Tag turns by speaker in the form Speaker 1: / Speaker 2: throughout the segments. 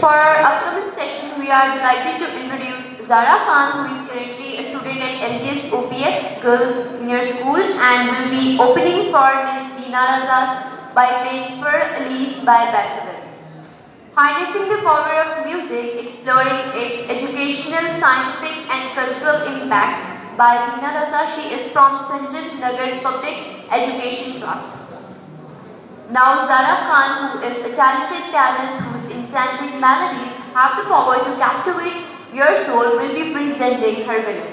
Speaker 1: For our upcoming session, we are delighted to introduce Zara Khan, who is currently a student at LGS OPF Girls Senior School and will be opening for Miss Beena Razaz by playing for Elise by Beethoven. Harnessing the power of music, exploring its educational, scientific and cultural impact by Beena Razaz. She is from Sanjit Nagar Public Education Trust. Now Zara Khan, who is a talented pianist whose enchanting melodies have the power to captivate your soul, will be presenting her winner.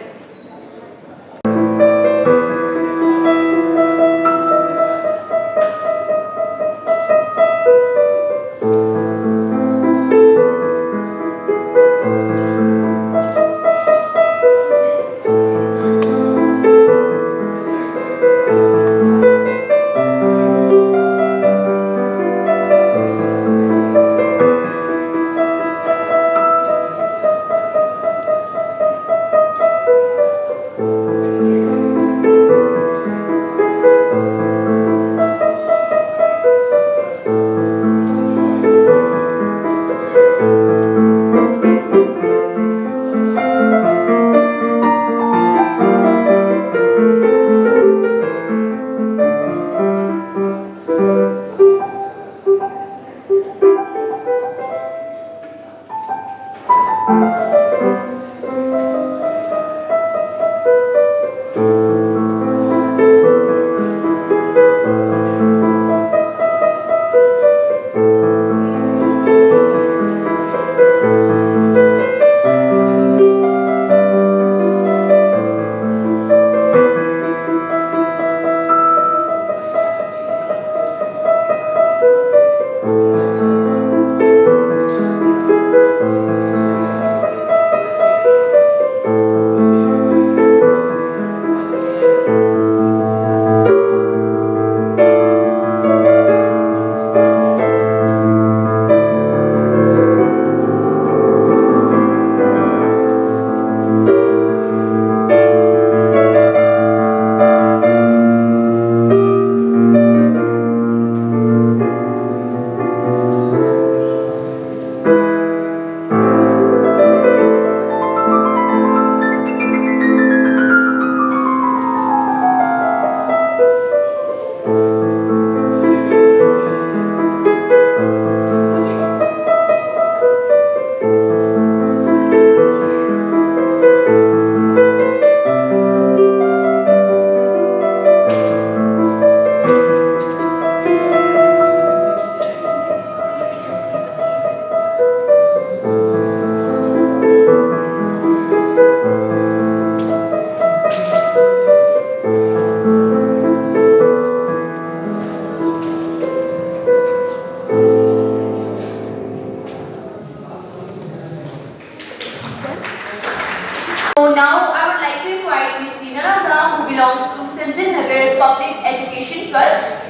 Speaker 1: So now I would like to invite Ms. Beena Razaz, who belongs to Sanjit Nagar Public Education Trust,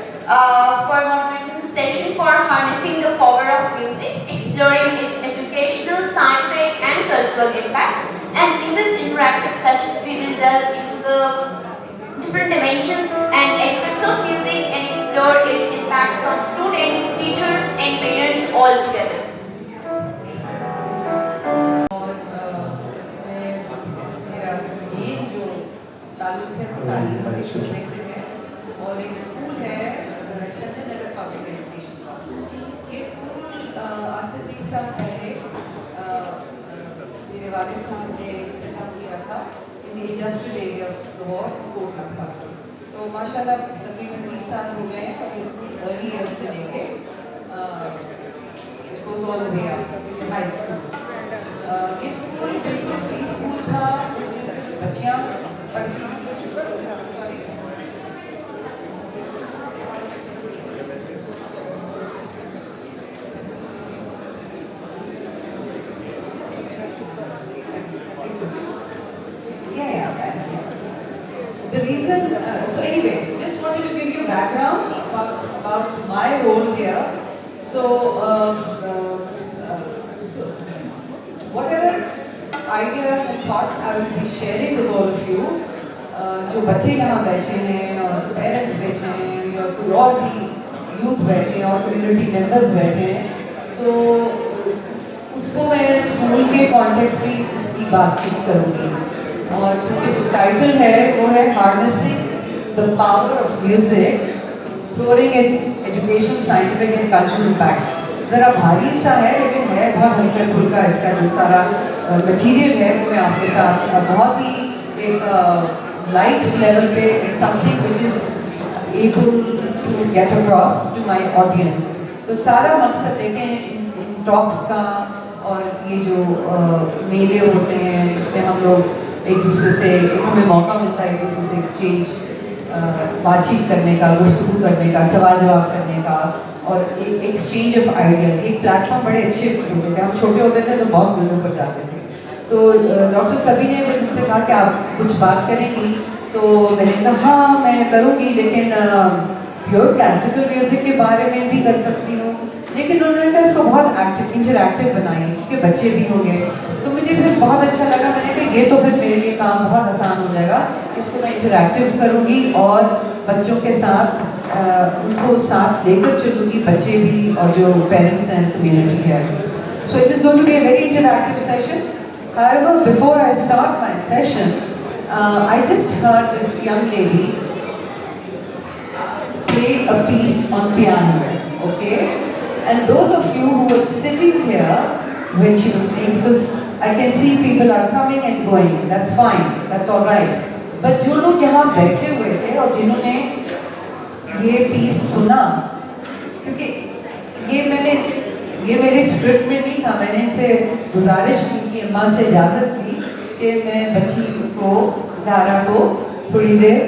Speaker 1: for moderating the session for harnessing the power of music, exploring its educational, scientific and cultural impact. And in this interactive session, we will delve into the different dimensions and aspects of music and explore its impacts on students, teachers and parents all together.
Speaker 2: ताल्लुक है वो तालीम के शोबे से है और एक स्कूल है Sanjay Nagar public education trust. ये स्कूल आज से 30 साल पहले मेरे वालिद साहब ने सेटअप किया था in the industrial area of Lahore Kot Lakhpat. तो माशाल्लाह तकरीबन 30 साल हो गए हैं और स्कूल अर्ली ईयर्स से लेके it goes all the way up high school. ये स्कूल बिल्कुल फ्री स्कूल था जिसमें सिर्फ बच्चियाँ पढ़ती। The reason, so anyway, just wanted to give you background about my role here. So, so whatever ideas and thoughts I will be sharing with all of you, जो बच्चे यहाँ बैठे हैं और पेरेंट्स बैठे हैं या कोई और भी यूथ बैठे हैं और कम्युनिटी मेंबर्स बैठे हैं, तो उसको मैं स्कूल के कॉन्टेक्स्ट में उसकी बातचीत करूँगी। और क्योंकि जो टाइटल है वो है harnessing the power of music, exploring its education, scientific and cultural impact. ज़रा भारी सा है लेकिन है बहुत हल्का फुल्का। इसका जो सारा मटेरियल है वो मैं आपके साथ बहुत ही एक लाइट लेवल पे, something which is able to get across to my audience. तो सारा मकसद देखें इन टॉक्स का, और ये जो मेले होते हैं जिसमें हम लोग एक दूसरे से, हमें मौका मिलता है एक दूसरे से एक्सचेंज, बातचीत करने का, गुफ्तगू करने का, सवाल जवाब करने का, और एक एक्सचेंज ऑफ आइडियाज़। ये प्लेटफॉर्म बड़े अच्छे होते थे। हम छोटे होते थे तो बहुत मिलों पर जाते थे। तो डॉक्टर सभी ने जब मुझसे कहा कि आप कुछ बात करेंगी, तो मैंने कहा हाँ मैं करूँगी, लेकिन प्योर क्लासिकल म्यूज़िक के बारे में भी कर सकती हूँ। लेकिन उन्होंने कहा इसको बहुत इंटरैक्टिव बनाइए क्योंकि बच्चे भी होंगे। तो मुझे फिर बहुत अच्छा लगा। मैंने कहा ये तो फिर मेरे लिए काम बहुत आसान हो जाएगा, इसको मैं इंटरैक्टिव करूँगी और बच्चों के साथ उनको साथ लेकर चलूँगी, बच्चे भी और जो पेरेंट्स एंड कम्युनिटी है। So it is going to be a very interactive session. However, before I start my session, I just heard this young lady play a piece on piano, okay? And those of you who were sitting here when she was playing, because I can see people are coming and going, that's fine, that's all right. But जो लोग यहाँ बैठे हुए थे और जिन्होंने ये piece सुना, क्योंकि ये मेरे स्क्रिप्ट में नहीं था, मैंने इनसे गुजारिश की कि अम्मा से इजाज़त थी कि मैं बच्ची को, ज़ारा को थोड़ी देर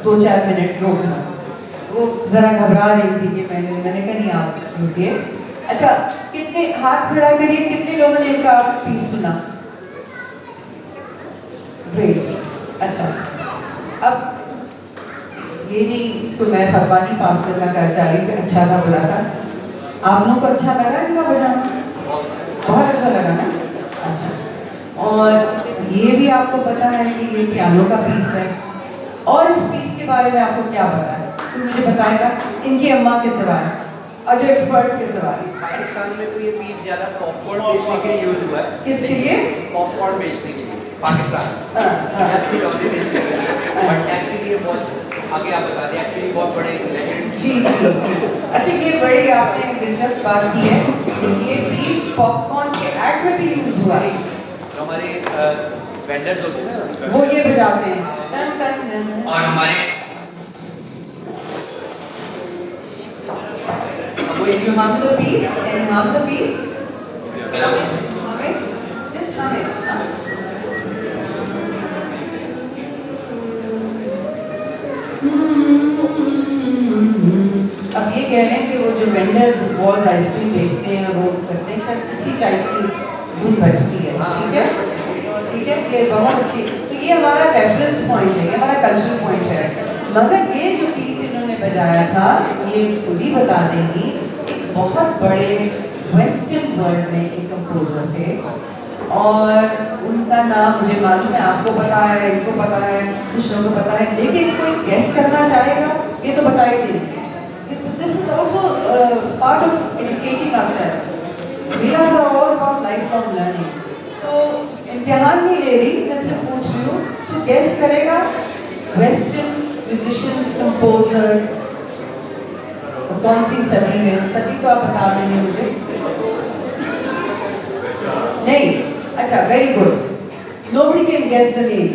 Speaker 2: 2-4 मिनट रोकना। वो ज़रा घबरा रही थी कि मैंने कहा नहीं आप रुकिए। अच्छा, कितने हाथ खड़ा करिए, कितने लोगों ने इनका पीस सुना? ग्रेट। अच्छा, अब ये नहीं तो मैं फतवा नहीं पास करना चाह रही कि अच्छा था बुरा था। आप लोगों को अच्छा लगा इनका बजाना? बहुत अच्छा लगा ना? अच्छा, और ये भी आपको पता है कि ये पियानो का पीस है, और इस पीस के बारे में आपको क्या पता है? तो मुझे बताएगा इनकी अम्मा के सिवाय और जो एक्सपर्ट्स के सिवाय।
Speaker 3: पाकिस्तान में तो ये पीस ज़्यादा पॉपकॉर्न बेचने के लिए यूज हुआ है।
Speaker 2: किसके लिए?
Speaker 3: पॉपकॉर्न बेचने के लिए पाकिस्तान। खिलौने बेचने के लिए, बट एक्चुअली ये बहुत आगे आप बता दें, एक्चुअली बहुत बड़े लेजेंड।
Speaker 2: जी जी जी। अच्छा, ये बड़ी आपने दिलचस्प बात की है। ये पीस पॉपकॉर्न के ऐड में भी यूज हुआ है।
Speaker 3: जो हमारे वेंडर्स होते हैं ना,
Speaker 2: वो ये बजाते हैं टन टन टन।
Speaker 3: और हमारे
Speaker 2: Can you hum the piece? Can you hum the piece? Hum it? Just hum it. अब ये कह रहे हैं कि वो जो वेंडर्स बहुत आइसक्रीम बेचते हैं वो करते हैं, शायद इसी टाइप की धुन बजती है। ठीक है, ठीक है, ये बहुत अच्छी। तो ये हमारा रेफरेंस पॉइंट है, ये हमारा कल्चरल पॉइंट है। मगर ये जो पीस इन्होंने बजाया था, ये खुद ही बता देंगी, एक बहुत बड़े वेस्टर्न वर्ल्ड में एक कंपोजर थे, और उनका नाम मुझे मालूम है, आपको पता है, इनको पता है, कुछ लोगों को पता है, लेकिन कोई गेस करना चाहेगा? ये तो बता ही देंगे। This is also part of educating ourselves. Vilas are all about lifelong learning. तो इम्तिहान नहीं ले रही, मैं सिर्फ पूछ रही हूँ, तो गेस करेगा वेस्टर्न म्यूजिशियंस, कंपोजर्स कौन सी सदी में? सदी तो आप बता देंगे मुझे? नहीं? अच्छा, very good. Nobody can guess the name.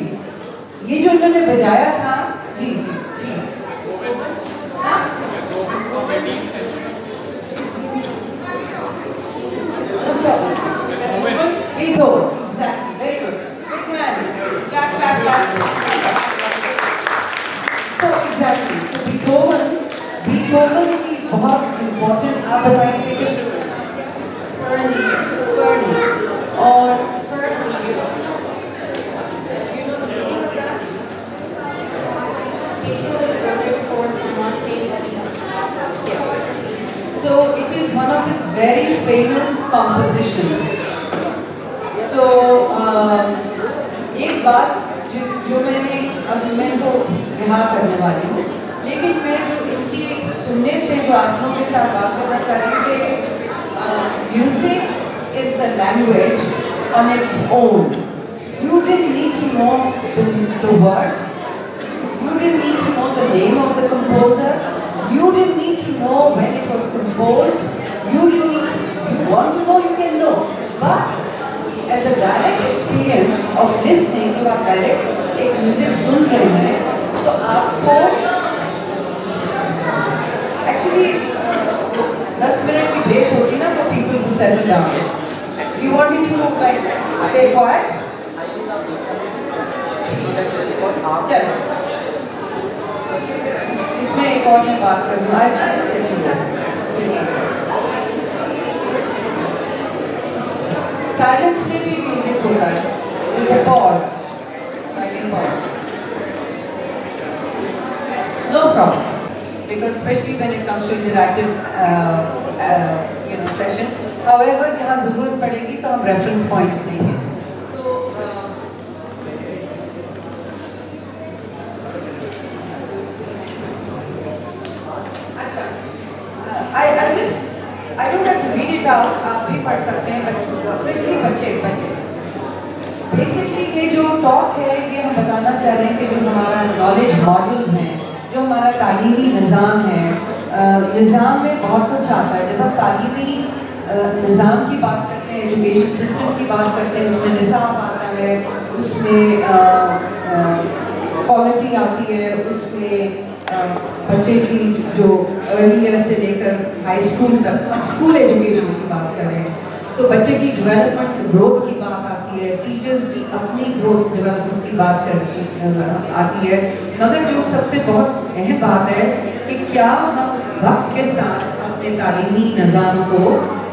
Speaker 2: ये जो इन्होंने बजाया था, जी प्लीज। अच्छा, Beethoven, exactly, very good. Big hand, clap, clap, clap. So exactly, so Beethoven की बहुत important, आप बताएंगे कि किसका नाम क्या? Furnace, और you know the meaning of that? Yes. So it is one of his very famous compositions. So एक बात जो मैंने, अब मैं इनको रिहा करने वाली हूँ, लेकिन मैं जो इनकी सुनने से जो आप लोगों के साथ बात करना चाह रही हूँ कि music is a language on its own. You didn't need to know the words. You didn't need to know the name of the composer. You didn't need to know when it was composed. You didn't need to, you want to know, you can know. But as a direct experience of listening, जब आप direct एक music सुन रहे हैं, तो आपको actually 10 minute की break होती ना for people to settle down. You want me to like stay quiet? चलो इसमें एक और मैं बात करूँ आज साइलेंस में भी म्यूजिक होता है there's a pause like a pause no problem because especially when it comes to interactive sessions however जहाँ ज़रूरत पड़ेगी तो हम reference points लेंगे I don't have to read it out, आप भी पढ़ सकते हैं, especially बच्चे। Basically ये जो talk है, ये हम बताना चाह रहे हैं कि जो हमारा knowledge models हैं, जो हमारा तालीमी निज़ाम है, निज़ाम में बहुत कुछ आता है। जब हम तालीमी निज़ाम की बात करते हैं, education system की बात करते हैं, उसमें निसाब आता है, उसमें quality आती है, उसमें बच्चे की जो अर्ली ईयर से लेकर हाई स्कूल तक हम स्कूल एजुकेशन की बात करें तो बच्चे की डेवलपमेंट ग्रोथ की बात आती है टीचर्स की अपनी ग्रोथ डेवलपमेंट की बात आती है मगर जो सबसे बहुत अहम बात है कि क्या हम वक्त के साथ अपने तालीमी निज़ाम को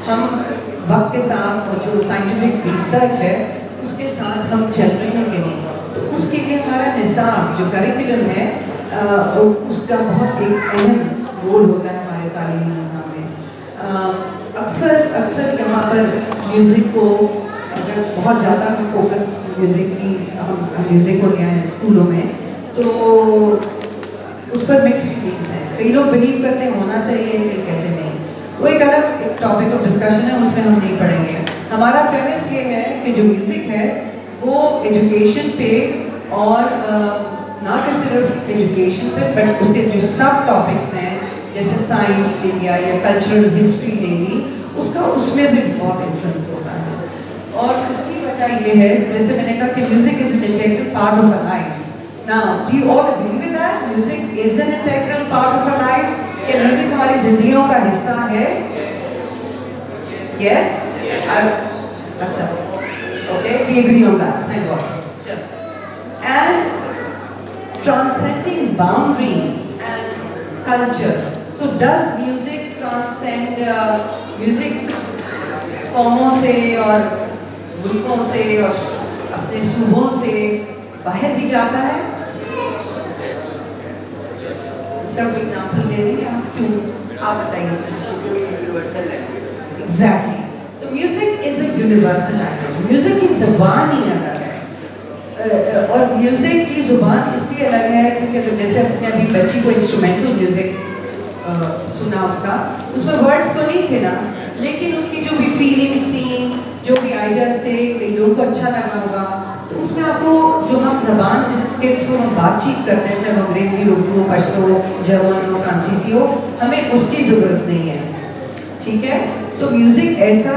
Speaker 2: हम वक्त के साथ और जो साइंटिफिक रिसर्च है उसके साथ हम चल रहे हैं कि नहीं तो उसके लिए हमारा निसाब जो करिकुलम है उसका बहुत एक अहम रोल होता है हमारे तालीमी निज़ाम में अक्सर यहाँ पर म्यूज़िक को अगर बहुत ज़्यादा हम फोकस म्यूज़िक की हम म्यूज़िक को लिया है स्कूलों में तो उस पर मिक्स फीलिंग्स हैं कई लोग बिलीव करते हैं होना चाहिए कई कहते नहीं वो एक अलग एक टॉपिक ऑफ डिस्कशन है उसमें हम नहीं पढ़ेंगे हमारा प्रेमिस ये है कि जो म्यूज़िक है वो एजुकेशन पे और ना कि सिर्फ एजुकेशन पे बट उसके जो सब टॉपिक्स हैं जैसे साइंस ले लिया या कल्चरल हिस्ट्री ले ली उसका उसमें भी बहुत इन्फ्लुएंस होता है और उसकी वजह ये है जैसे मैंने कहा कि music is an integral part of our lives now do you all agree with that music is an integral part of our lives कि म्यूजिक हमारी जिंदगियों का हिस्सा है यस अच्छा okay we agree on that thank God and transcending boundaries and cultures. So does music transcend music कौमों से और मुल्कों से और अपने सूबों से बाहर भी जाता है? इसका कोई एग्जाम्पल दे देंगे आप क्यों आप बताइए Exactly. तो music is a universal language music की ज़बान ही अलग है और म्यूज़िक की ज़ुबान इसलिए अलग है क्योंकि जैसे अपने अभी बच्ची को इंस्ट्रूमेंटल म्यूज़िक सुना उसका उसमें वर्ड्स तो नहीं थे ना लेकिन उसकी जो भी फीलिंग्स थी जो भी आइडियाज़ थे कई लोगों को अच्छा लगा होगा तो उसमें आपको जो हम ज़बान जिसके थ्रू हम बातचीत करते हैं चाहे वो अंग्रेज़ी उर्दू पश्तो जर्मन हो फ्रांसीसी हो हमें उसकी ज़रूरत नहीं है ठीक है तो म्यूज़िक ऐसा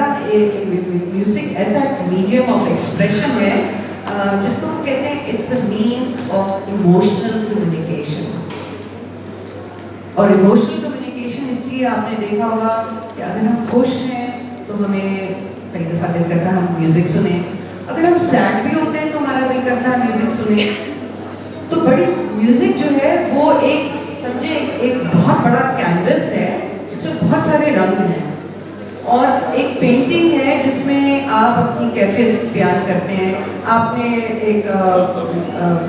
Speaker 2: मीडियम ऑफ एक्सप्रेशन है जिसको हम कहते हैं it's a means of emotional communication और इमोशनल कम्युनिकेशन इसलिए आपने देखा होगा कि अगर हम खुश हैं तो हमें कई दफ़ा दिल करता है हम म्यूज़िक सुने अगर हम सैड भी होते हैं तो हमारा दिल करता है म्यूज़िक सुने तो बड़ी म्यूज़िक जो है वो एक समझे एक बहुत बड़ा कैनवस है जिसमें बहुत सारे रंग हैं और एक पेंटिंग है जिसमें आप अपनी कैफियत बयान करते हैं आपने एक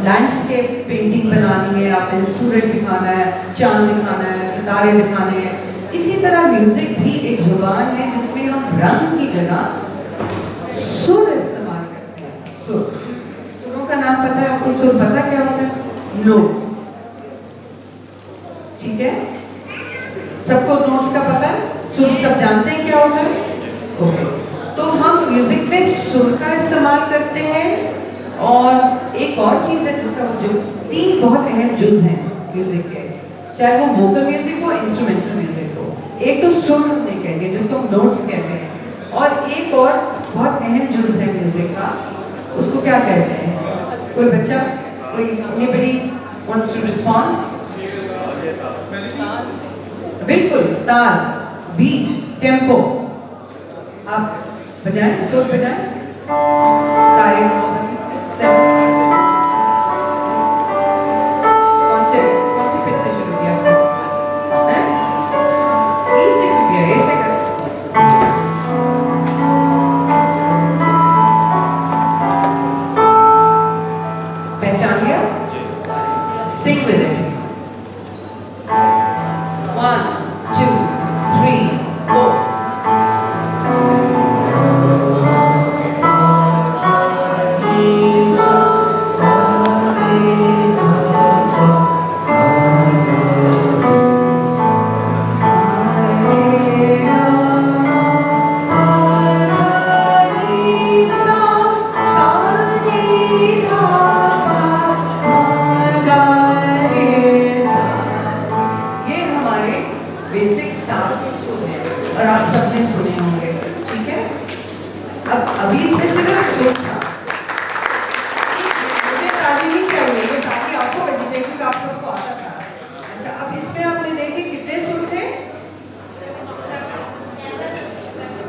Speaker 2: लैंडस्केप पेंटिंग बनानी है आपने सूरज दिखाना है चांद दिखाना है सितारे दिखाने हैं इसी तरह म्यूज़िक भी एक ज़ुबान है जिसमें हम रंग की जगह सुर इस्तेमाल करते हैं सुरों का नाम पता है आपको सुर पता क्या होता है नोट्स ठीक है सबको नोट्स का पता है सुर सब जानते हैं क्या होता है ओके तो हम म्यूजिक में सुर का इस्तेमाल करते हैं और एक और चीज़ है जिसका जो 3 बहुत अहम जुज हैं म्यूजिक के, चाहे वो वोकल म्यूजिक हो इंस्ट्रूमेंटल म्यूजिक हो। एक तो सुर नहीं कहते जिसको हम नोट्स कहते हैं, और एक और बहुत अहम जुज है म्यूजिक का, उसको क्या कहते हैं? कोई बच्चा, कोई anybody wants to respond? बिल्कुल, ताल, बीट, टेम्पो। आप बजाएं, सुर बजाएं, सारे कौन से पिच से शुरू किया आपने? ई से क्यों किया? ए से कर। पहचान लिया? Sing with it. 1, 2, 3, 4. Basic staff सुने और आप सबने सुने होंगे, ठीक है? अब अभी इसमें सिर्फ सुर था, मुझे ताली नहीं चाहिए, ये ताली आपको बनी चाहिए क्योंकि आप सबको आता था। अच्छा, अब इसमें आपने देखे कितने सुर थे?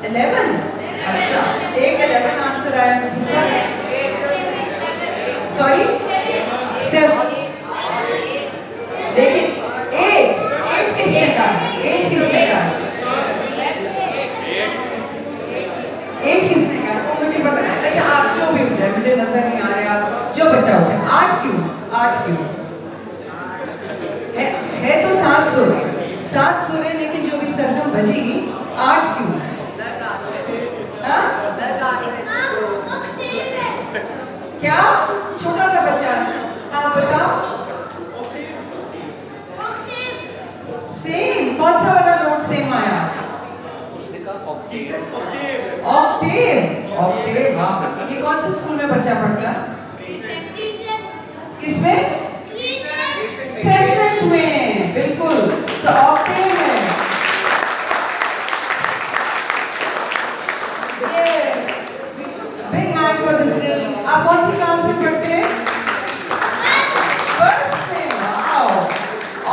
Speaker 2: 11। अच्छा, एक 11 आंसर आया, दूसरा सॉरी 7, लेकिन 8 किसने कहा? 8 किसने कहा? 8 किसने कहा? वो मुझे पता है। अच्छा, आप जो भी उठ जाए, मुझे नजर नहीं आ रहे, आप जो बचा उठे। 8 क्यों? 8 क्यों? है तो 7 सुर, 7 सुर है, लेकिन जो भी सरगम बजी 8 क्यों? हाँ? क्या? छोटा सा बच्चा, हाँ बताओ। सेम, कौन सा वाला नोट सेम आया? ऑक्टेव, ऑक्टेव, हाँ। ये कौन से स्कूल में बच्चा पढ़ता? किसमें? क्रेसेंट में, बिल्कुल। सो ऑक्टेव है। Big hand for this little. आप कौन सी क्लास में पढ़ते हैं? फर्स्ट में, वाओ।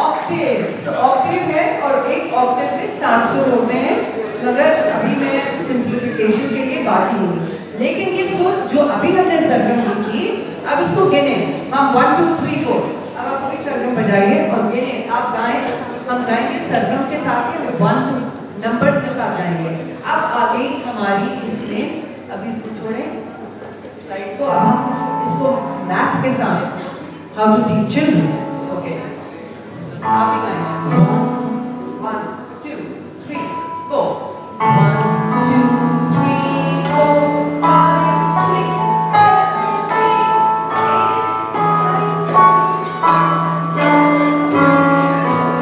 Speaker 2: ऑक्टेव, सो ऑक्टेव है, और एक ऑक्टेव में 7 सुर होते हैं, मगर अभी मैं सिंप्लीफिकेशन के लिए बात ही नहीं। लेकिन ये सुर जो अभी हमने सरगम लिखी, अब इसको गिने हम 1 2 3 4। अब आप कोई सरगम बजाइए और गिने, आप गाएं, हम गाएंगे सरगम के साथ ही 1 2 नंबर्स के साथ गाएंगे। अब आगे हमारी इसमें, अभी इसको छोड़ें स्लाइड को, अब हम इसको मैथ के साथ how to teach children. Okay, आप ही गाएं 1 2 3 4। 1 2 3 4 5 6 7 8 9।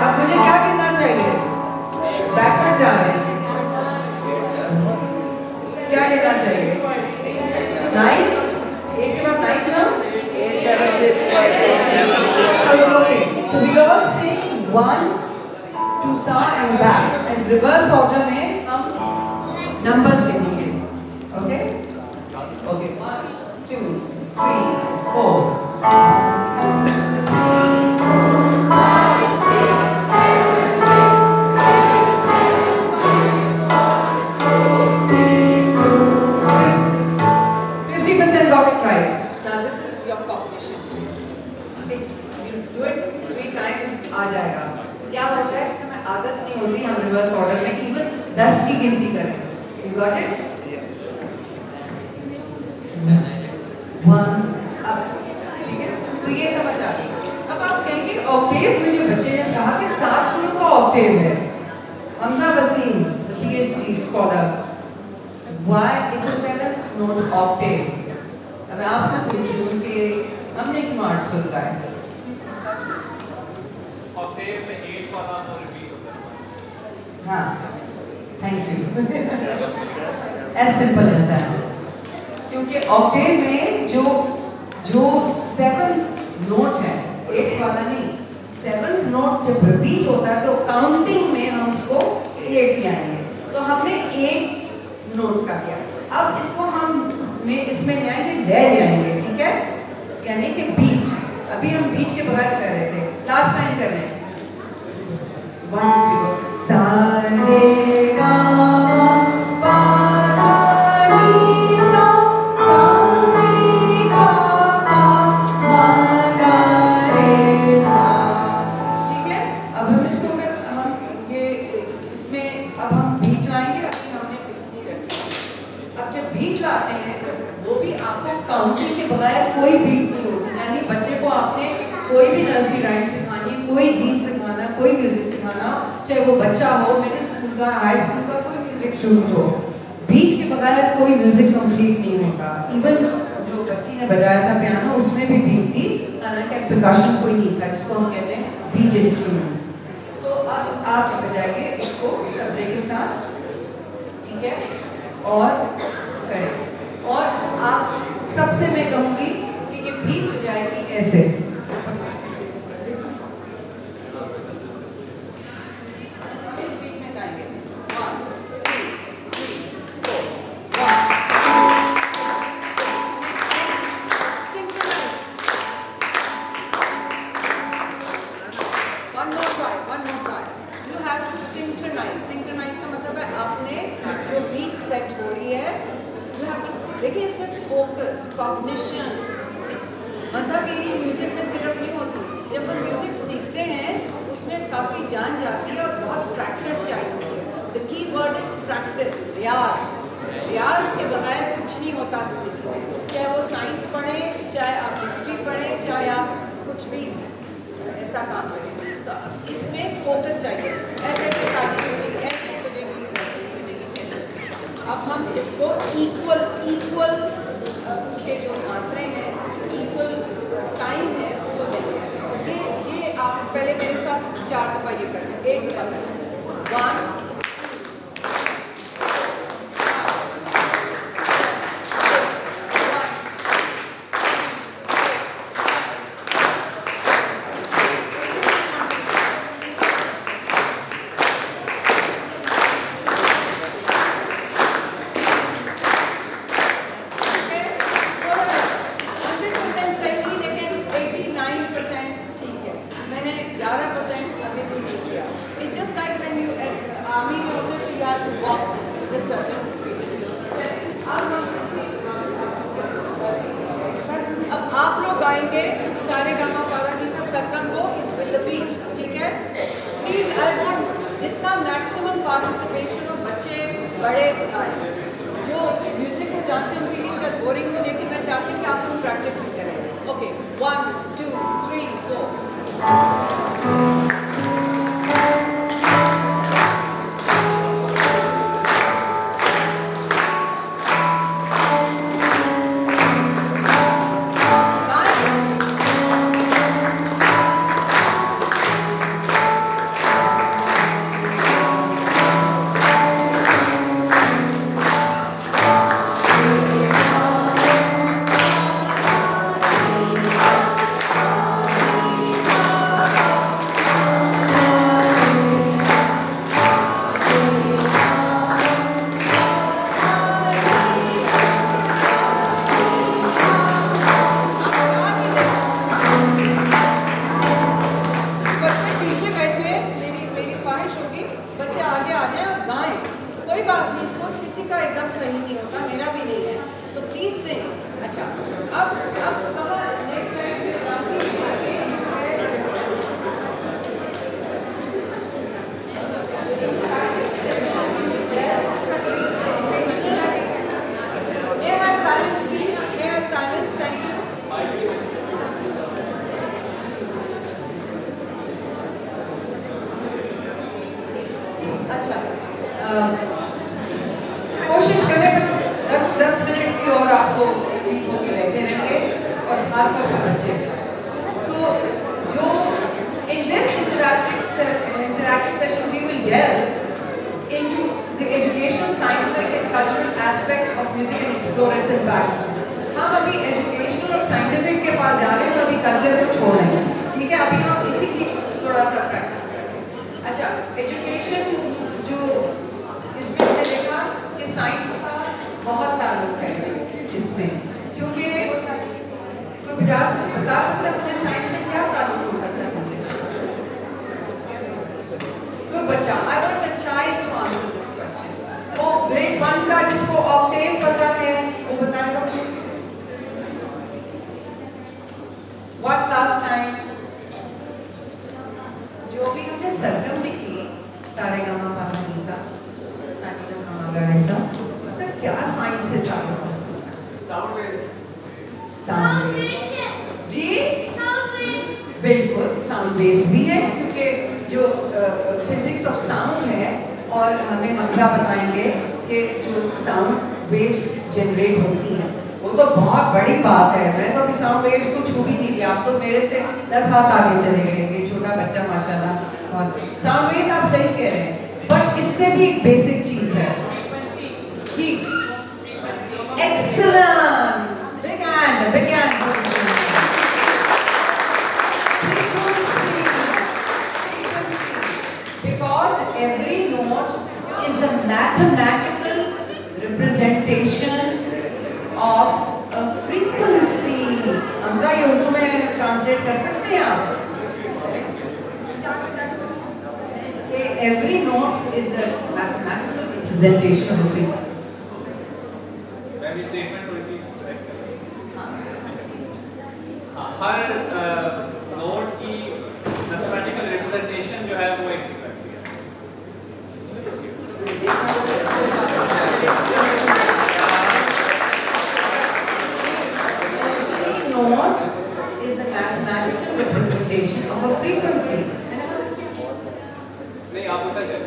Speaker 2: अब मुझे क्या गिनना चाहिए? बैकवर्ड जा रहे हैं, क्या गिनना चाहिए? 9, 8 के बाद 9 ना?
Speaker 4: 8 7 6 5 6 7
Speaker 2: Okay, so we all sing 1 2 sa and back, and reverse order में हम numbers गिनेंगे, okay? Okay, 1 2 3 4 50% got it right. Now this is your cognition. It's you do it 3 times आ जाएगा। क्या होता है कि हमें आदत नहीं होती हम रिवर्स ऑर्डर में इवन 10 की गिनती करें। You got it? 1 अब ठीक है, तो ये समझ आ गई। अब आप कहेंगे ऑक्टेव, मुझे बच्चे ने कहा कि 7 सुरों का ऑक्टेव है। Hamza Wasim, the PhD scholar, why is a 7-note octave? अब मैं आपसे पूछूं कि हमने क्यों 8 सुर गाए?
Speaker 5: ऑक्टेव में 8 वाला तो रिपीट होता है।
Speaker 2: हाँ, thank you. As simple as that. क्योंकि ऑक्टेव में जो 7 नोट है, 8 वाला नहीं, 7th नोट जब रिपीट होता है तो काउंटिंग में हम उसको 8 लाएंगे। तो हमने 8 नोट्स का किया। अब इसको इसमें ले आएंगे, ले आएंगे, ठीक है, यानी कि बीट। अभी हम बीट के बगैर कर रहे थे, लास्ट टाइम कर रहे हैं 1 2 3 गो। सा रे गा मा पा धा नी सा, सा रे गा मा गा रे सा। ठीक है, अब हम इसको अब हम बीट लाएंगे। अभी हमने बीट नहीं रखी। अब जब बीट लाते हैं तो वो भी आपको काउंटिंग के बगैर कोई बीट नहीं होती, यानी बच्चे को आपने कोई भी नर्सरी राइम सिखानी, कोई गीत सिखाना, कोई म्यूजिक सिखाना, चाहे वो बच्चा हो, मिडिल स्कूल का, हाई स्कूल का, कोई म्यूजिक स्टूडेंट हो, बीट के बगैर कोई म्यूजिक कंप्लीट नहीं होता। इवन जो बच्ची ने बजाया था पियानो, उसमें भी बीट थी, हालांकि परकशन कोई नहीं था, जिसको हम कहते हैं बीट इंस्ट्रूमेंट। तो अब आप बजाइए इसको तबले के साथ, ठीक है, और करें। और आप सबसे मैं कहूँगी कि ये बीट हो जाएगी ऐसे। इस बीट में गाएंगे 1 2 3 4 1। Synchronize. One more try. You have to synchronize. Synchronize का मतलब है आपने जो बीट सेट हो रही है, you have to, देखिए इसमें फोकस, कॉग्निशन, मज़ा मेरी म्यूजिक में सिर्फ नहीं होती। जब हम म्यूजिक सीखते हैं उसमें काफ़ी जान जाती है और बहुत प्रैक्टिस चाहिए होती है। The key word is practice, रियाज। रियाज के बगैर कुछ नहीं होता ज़िंदगी में, चाहे वो साइंस पढ़ें, चाहे आप हिस्ट्री पढ़ें, चाहे आप कुछ भी ऐसा काम करें। तो इसमें फोकस चाहिए। ऐसे ऐसे ताली नहीं बजेगी, ऐसे नहीं बजेगी, ऐसे नहीं बजेगी, ऐसे। अब हम इसको इक्वल उसके जो मात्रे हैं, इक्वल टाइम है, वो देंगे। ये आप पहले मेरे साथ 4 दफ़ा ये करें, 1 दफ़ा करें। 1 11% अभी भी नहीं किया। It's just like when you army में होते तो you have to walk with a certain pace. अब हम अब आप लोग गाएंगे सारे गामा पारा नीसा सरगम को with the beat, ठीक है? Please I want जितना मैक्सिमम पार्टिसिपेशन हो, बच्चे बड़े गाएं। जो म्यूजिक को जानते हैं उनके लिए शायद बोरिंग हो, लेकिन मैं चाहती हूँ कि आप लोग प्रैक्टिकली करें। ओके 1 2 3 4। बच्चे आगे आ जाएं और गाएं, कोई बात नहीं, सुर किसी का एकदम सही नहीं होता, मेरा भी नहीं है, तो प्लीज सिंग। अच्छा अब कहाँ नेक्स्ट साइड पे आगे May I have silence please? May I have silence? Thank you. अच्छा कोशिश करें बस 10 मिनट की और आपको तकलीफ होगी, बैठे रहेंगे और खासतौर पर बच्चे। तो जो in this interactive session we will delve into the educational, scientific and cultural aspects of music can explore its impact. हम अभी एजुकेशनल और साइंटिफिक के पास जा रहे हैं, तो अभी कल्चर को छोड़ रहे हैं, ठीक है? अभी हम इसी की थोड़ा सा प्रैक्टिस करें। अच्छा, एजुकेशन जो इसमें हमने देखा कि साइंस का बहुत ताल्लुक है इसमें, क्योंकि कोई बता सकता है मुझे साइंस में क्या ताल्लुक हो सकता है मुझे? कोई बच्चा, I want a child to answer this question. वो ग्रेड 1 का जिसको ऑक्टेव पता है वो बताएगा मुझे। व्हाट लास्ट टाइम जो भी हमने सरगम में की, सारे गामा पाना निसा, सारे गामा गणेशा, इसका क्या साइंस से ताल्लुक हो सकता है? साउंड वेव्स जी, बिल्कुल साउंड वेव्स भी है, क्योंकि जो फिजिक्स ऑफ साउंड है, और हमें हमजा बताएंगे कि जो साउंड वेव्स जनरेट होती हैं वो तो बहुत बड़ी बात है। मैं तो अभी साउंड वेव्स को छू भी नहीं लिया, आप तो मेरे से 10 हाथ आगे चले गए, ये छोटा बच्चा माशाल्लाह। और साउंड वेव्स आप सही कह रहे हैं, बट इससे भी एक बेसिक चीज है जी। Excellent, big hand, big hand. Because every note is a mathematical representation of a frequency. Hamza ये उर्दू में ट्रांसलेट कर सकते हैं आप? कि every note is a mathematical representation of a frequency.
Speaker 5: मैं भी स्टेटमेंट थोड़ी सी हर नोट की मैथमेटिकल रिप्रेजेंटेशन जो है वो एक फ्रीक्वेंसी है।
Speaker 2: Every note is a mathematical representation of a frequency.
Speaker 5: नहीं, आप उतर गए।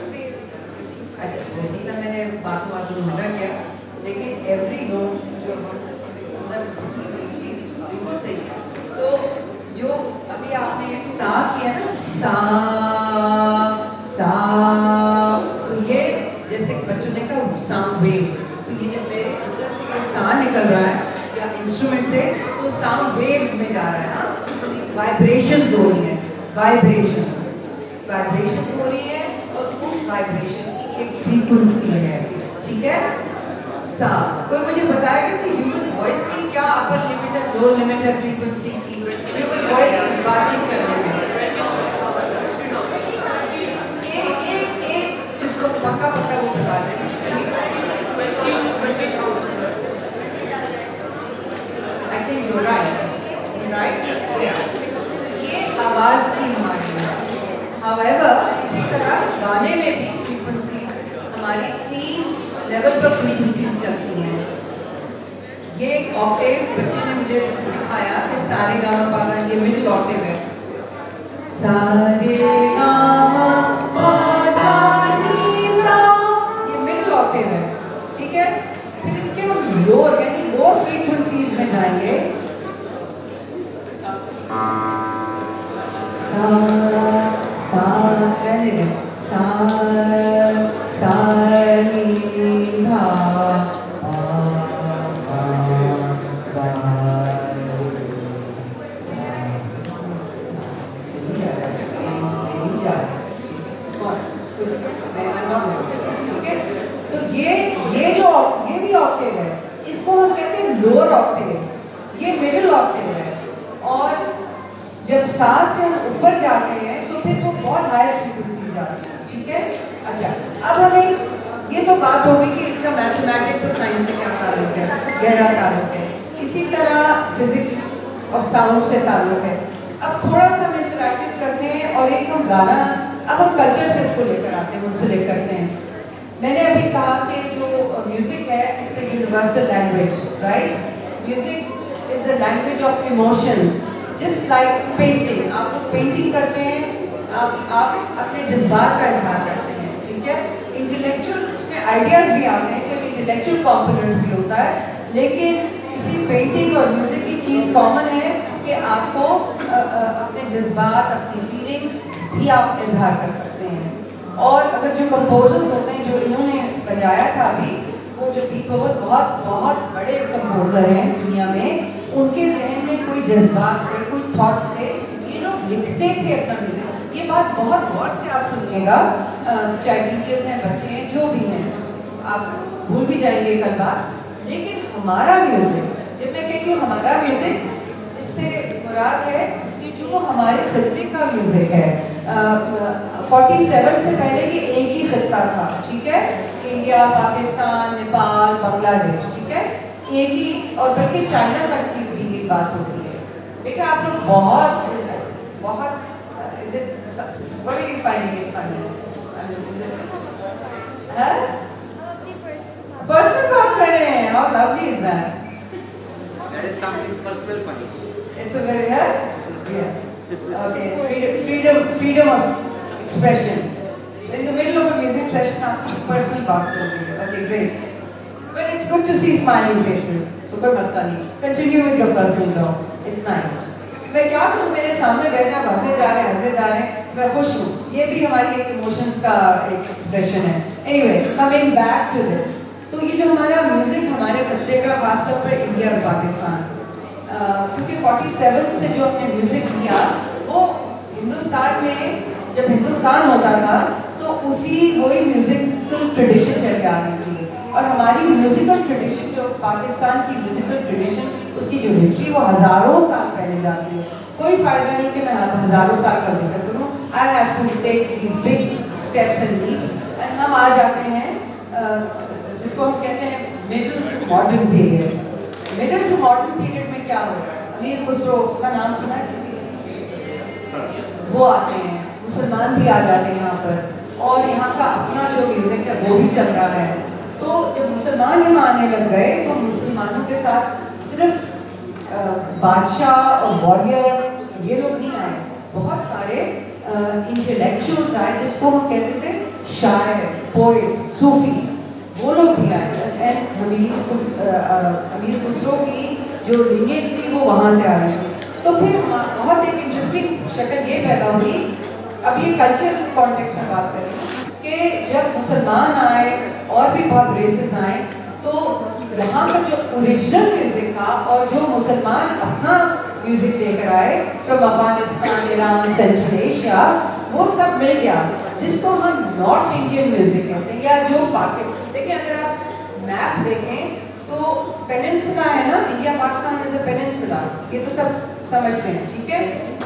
Speaker 2: अच्छा, वो सीधा मैंने बातों में हटा किया, लेकिन एवरी नोट जो अंदर चीज बिल्कुल सही है। तो जो अभी आपने सा किया ना, सा सा, तो ये जैसे बच्चों ने कहा साउंड वेव्स, तो ये जब मेरे अंदर से ये सा निकल रहा है या इंस्ट्रूमेंट से, तो साउंड वेव्स में जा रहा है, वाइब्रेशंस हो रही है, वाइब्रेशंस हो रही है, और उस वाइब्रेशन की एक फ्रीक्वेंसी है, ठीक है? सा। कोई मुझे बताएगा कि ह्यूमन वॉइस की क्या अपर लिमिट है, लोअर लिमिट है फ्रीक्वेंसी की, ह्यूमन वॉइस बातचीत करने में? एक जिसको पक्का वो बता दें please. I think you right, yes, ये आवाज की हमारी है। However, इसी तरह गाने में भी फ्रीक्वेंसीज हमारी 3 लेवल पर फ्रीक्वेंसीज चलती हैं। ये एक ऑक्टेव बच्चे ने मुझे सिखाया कि सारे गामा पाना, ये मिडिल ऑक्टेव है, सारे गामा पाधा नी सा, ये मिडिल ऑक्टेव है, ठीक है? फिर इसके हम लोअर यानी लोअर फ्रीक्वेंसीज में जाएंगे। सा सा रहने दे, सा सा नी धा पा पा पा सा सा, सही जा रहा है, नहीं जा रहा है, और मैं ठीक है? तो ये भी ऑक्टेव है, इसको हम कहते हैं लोअर ऑक्टेव, ये मिडिल ऑक्टेव है, और जब सा से हम ऊपर जाते हैं तो फिर वो बहुत हाई फ्रीक्वेंसी जाती है, ठीक है? अच्छा, अब हमें ये तो बात हो गई कि इसका मैथमेटिक्स और साइंस से क्या ताल्लुक है, गहरा ताल्लुक है। इसी तरह फिजिक्स और साउंड से ताल्लुक है। अब थोड़ा सा हम इंटरैक्टिव करते हैं और एक हम गाना, अब हम कल्चर से इसको लेकर आते हैं, मुझसे लेकर करते हैं। मैंने अभी कहा कि जो म्यूजिक है it's a universal language, right? Music is a language of emotions, just like painting. आप लोग पेंटिंग करते हैं, आप अपने जज्बात का इजहार करते हैं, ठीक है? इंटेलेक्चुअल उसमें आइडियाज भी आते हैं, क्योंकि इंटेलेक्चुअल कॉम्पोनेंट भी होता है, लेकिन इसी पेंटिंग और म्यूजिक की चीज़ कॉमन है कि आपको अपने जज्बात, अपनी फीलिंग्स भी आप इजहार कर सकते हैं। और अगर जो कंपोजर्स होते हैं जो इन्होंने बजाया था अभी, वो जो बीथोवन बहुत बहुत बड़े कंपोजर हैं दुनिया में, उनके जहन में कोई जज्बात थे, कोई थॉट्स थे, ये लोग लिखते थे अपना म्यूजिक। ये बात बहुत गौर से आप सुनिएगा, चाहे टीचर्स हैं, बच्चे हैं, जो भी हैं, आप भूल भी जाएंगे कल बात। लेकिन हमारा म्यूजिक, जब मैं कहती हूँ हमारा म्यूजिक, इससे मुराद है कि जो हमारे खित्ते का म्यूजिक है। 47 से पहले ये एक ही खित्ता था, ठीक है, इंडिया, पाकिस्तान, नेपाल, बांग्लादेश, ठीक है, एक ही, और बल्कि चाइना तक की भी बात होती है। बेटा आप लोग बहुत बहुत is it what are you finding it funny? Is it personal बात कर रहे हैं, how lovely is that?
Speaker 3: That is something personal funny.
Speaker 2: It's a very yeah. Okay, freedom of expression. In the middle of a music session, आपकी personal बात चल रही है. Okay, great. But it's good to see smiling faces. तो कोई मसला नहीं. Continue with your personal law. It's nice. मैं क्या करूँ, मेरे सामने बैठे आप हंसे जा रहे हैं, मैं खुश हूँ। ये भी हमारी एक इमोशंस का एक एक्सप्रेशन है। Anyway, coming back to this. तो ये जो हमारा म्यूजिक हमारे खत्ते का, खासतौर पर इंडिया और पाकिस्तान, क्योंकि 47 से जो हमने म्यूजिक किया, वो हिंदुस्तान में जब हिंदुस्तान होता था तो उसी वही म्यूजिकल ट्रेडिशन चल आ रही थी। और हमारी म्यूजिकल ट्रेडिशन, जो पाकिस्तान की म्यूजिकल ट्रेडिशन, उसकी जो हिस्ट्री वो हज़ारों साल पहले जाती है। कोई फ़ायदा नहीं कि मैं हज़ारों साल का जिक्र करूँ। I have to take these big steps and leaps, and हम आ जाते हैं जिसको हम कहते हैं middle to modern period. Middle to modern period में क्या हो रहा है? अमीर खुसरो का नाम सुना है किसी ने? वो आते हैं, मुसलमान भी आ जाते हैं यहाँ पर, और यहाँ का अपना जो म्यूज़िक है वो भी चल रहा है। तो जब मुसलमान यहाँ आने लग गए तो मुसलमानों के साथ सिर्फ बादशाह और वॉरियर्स ये लोग नहीं आए, बहुत सारे इंटेलेक्चुअल्स आए, जिसको हम कहते थे शायर, पोइट्स, सूफी, वो लोग भी आए। एंड अमीर खुसरो की जो लिनेज थी वो वहाँ से आ रही थी। तो फिर बहुत एक इंटरेस्टिंग शक्ल ये पैदा हुई। अब ये कल्चरल कॉन्टेक्स्ट में बात करें कि जब मुसलमान आए और भी बहुत रेसेस आए, तो यहाँ का जो ओरिजिनल म्यूजिक था और जो मुसलमान अपना म्यूजिक लेकर आए from Afghanistan, Iran, central Asia, वो सब मिल गया, जिसको हम नॉर्थ इंडियन म्यूजिक कहते हैं, या जो पाकिस्तान। देखिए अगर आप मैप देखें तो पेनिनसुला है ना, India Pakistan is a peninsula, ये तो सब समझते हैं, ठीक है।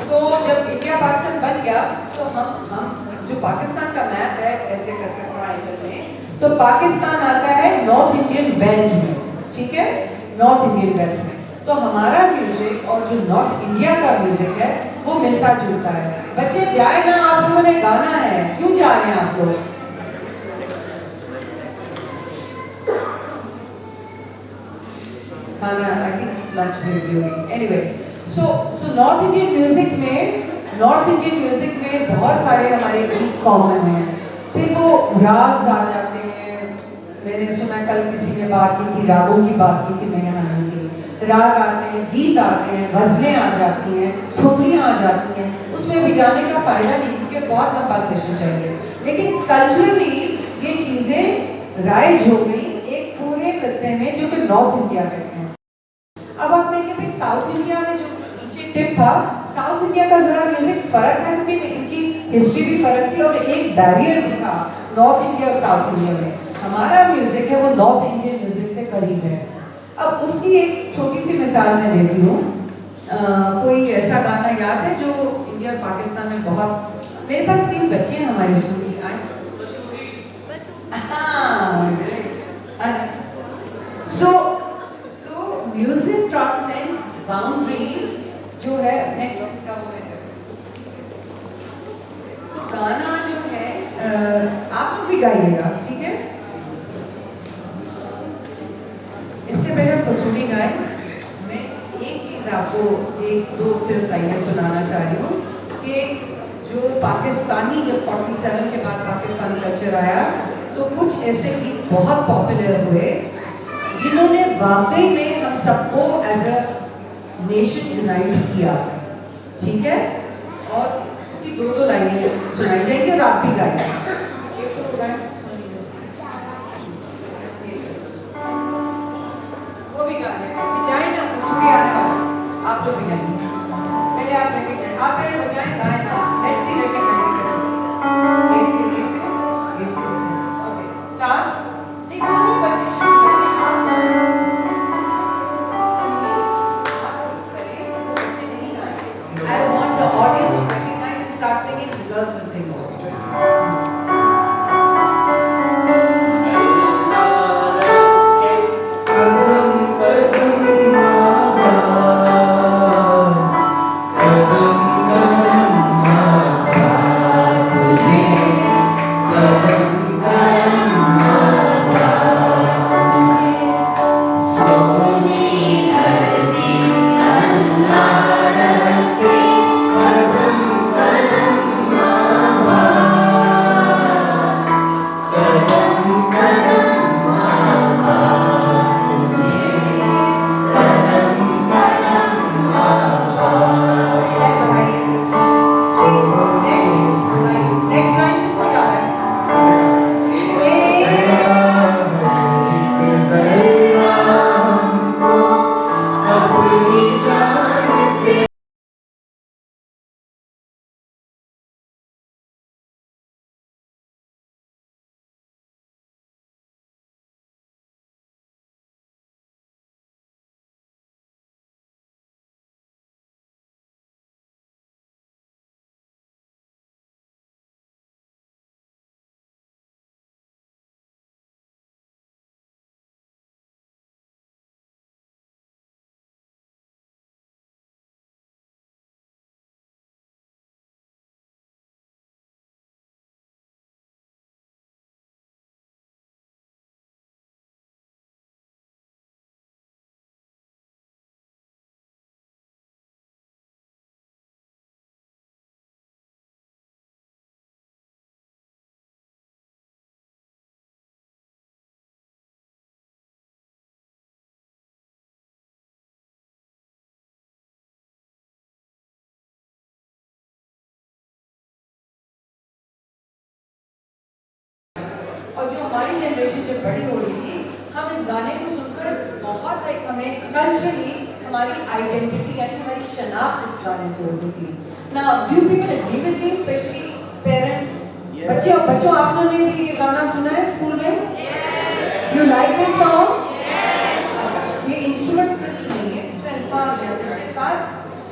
Speaker 2: तो जब इंडिया पाकिस्तान बन गया तो हम जो पाकिस्तान का मैप है ऐसे करके ट्रायंगल में, तो पाकिस्तान आता है नॉर्थ इंडियन बेल्ट में, ठीक है, नॉर्थ इंडियन बेल्ट में। तो हमारा म्यूजिक और जो नॉर्थ इंडिया का म्यूजिक है वो मिलता जुलता है। बच्चे जाए ना, आप लोगों ने गाना है, क्यों जा रहे हैं आप लोग? खाना, आई थिंक लंच में भी होगी। Anyway, so north Indian music में बहुत सारे हमारे गीत कॉमन हैं। फिर वो राग्स आ जाते हैं। मैंने सुना कल किसी ने बात की थी, रागों की बात की थी, मैंने नहीं की। राग आते हैं, गीत आते हैं, गज़लें आ जाती हैं, ठुमरियाँ आ जाती हैं। उसमें भी जाने का फ़ायदा नहीं, क्योंकि बहुत लंबा सेशन चाहिए। लेकिन कल्चरली ये चीज़ें राइज हो गई एक पूरे खत्ते में, जो कि नॉर्थ इंडिया कहते हैं। अब आप देखें भाई, साउथ इंडिया में जो नीचे टिप था, साउथ इंडिया का ज़रा म्यूज़िक फ़र्क था, क्योंकि इनकी हिस्ट्री भी फ़र्क थी और एक बैरियर भी था नॉर्थ इंडिया और साउथ इंडिया में। हमारा म्यूज़िक है वो नॉर्थ इंडियन म्यूज़िक से करीब है। अब उसकी एक छोटी सी मिसाल मैं देती हूँ। कोई ऐसा गाना याद है जो इंडिया और पाकिस्तान में बहुत, मेरे पास 3 बच्चे हैं हमारे स्कूल में आए। सो म्यूजिक ट्रांसेंड्स बाउंड्रीज, जो है नेक्स्ट इसका वो है। तो गाना जो है आप लोग भी गाइएगा, ठीक है। इससे पहले हम बसूली गाए, मैं एक चीज़ आपको 1-2 सिर्फ लाइनें सुनाना चाह रही हूँ कि जो पाकिस्तानी, जब 47 के बाद पाकिस्तान कल्चर आया, तो कुछ ऐसे गीत बहुत पॉपुलर हुए जिन्होंने वाकई में हम सबको एज अ नेशन यूनाइट किया, ठीक है। और उसकी 2-2 लाइनें सुनाई जाएंगी और आप भी गाइए। हमारी जनरेशन जब बड़ी हो रही थी, हम इस गाने को सुनकर बहुत एक हमें कल्चरली हमारी आइडेंटिटी यानी हमारी शनाख्त इस गाने से होती थी। Now, do you people agree with me, especially parents? बच्चों आप लोगों ने भी ये गाना सुना है स्कूल में? Do you like this song? अच्छा, ये इंस्ट्रूमेंटल नहीं है, इसमें अल्फाज है। इसके अल्फाज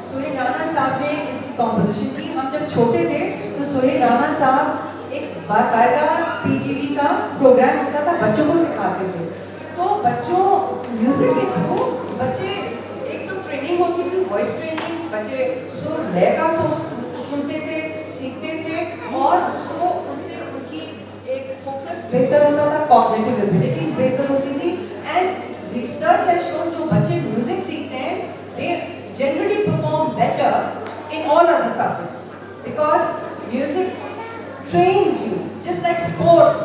Speaker 2: सुहेल राणा साहब ने इसकी कॉम्पोजिशन की। हम जब छोटे थे तो सुहेल राणा साहब एक बाकायदा पीजीवी का प्रोग्राम होता था, बच्चों को सिखाते थे। तो बच्चों म्यूजिक के थ्रू बच्चे एक तो ट्रेनिंग होती थी, वॉइस ट्रेनिंग, बच्चे सुर लय का सुनते थे, सीखते थे और उसको उनसे उनकी एक फोकस बेहतर होता था, कॉग्निटिव एबिलिटीज बेहतर होती थी। एंड रिसर्च हैज शोन जो बच्चे म्यूजिक सीखते हैं they generally perform better in all other subjects because music trains you just like sports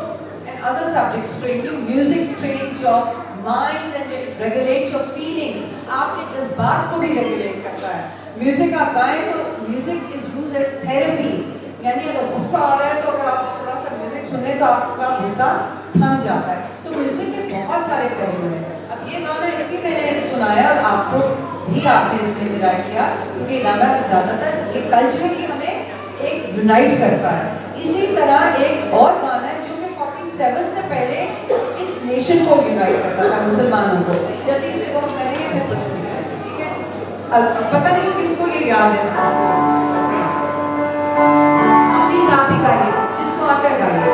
Speaker 2: and other subjects train you. Music trains your mind and it regulates your feelings. आपके जज्बात को भी regulate करता है। Music आप गाएं तो music is used as therapy, यानी अगर गुस्सा आ रहा है तो अगर आप थोड़ा सा म्यूजिक सुने तो आपका गुस्सा थम जाता है। तो म्यूजिक के बहुत सारे पहलू हैं। अब ये गाना इसलिए मैंने सुनाया और आपको भी आपने इसमें डिराइव किया क्योंकि ये गाना ज़्यादातर ये कल्चरली हमें एक यूनाइट करता है। इसी तरह एक और गाना है जो कि 47 से पहले इस नेशन को यूनाइट करता था, मुसलमानों को। जल्दी से वो करेंगे फिर बस ठीक है। अब पता नहीं किसको ये याद है, प्लीज आप ही गाइए, जिसको आता है गाइए।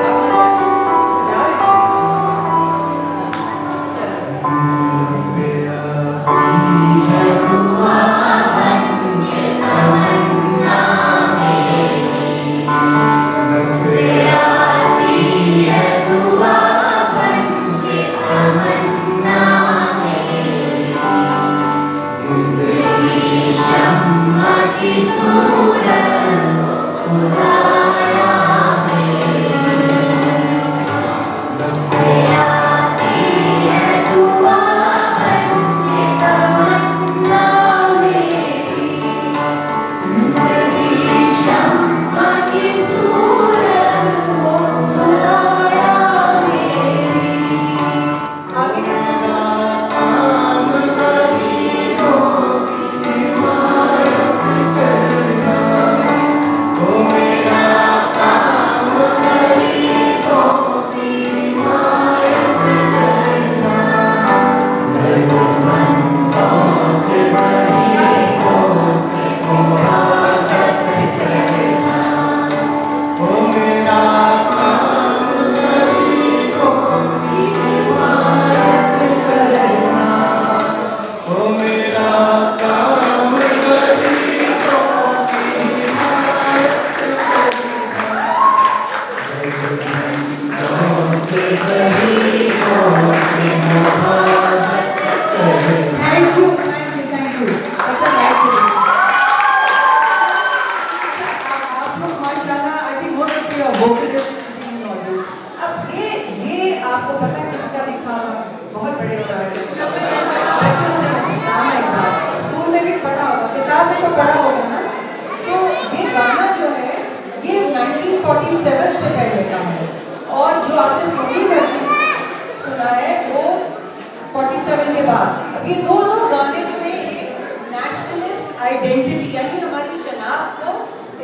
Speaker 2: आइडेंटिटी यानी हमारी शनाख्त को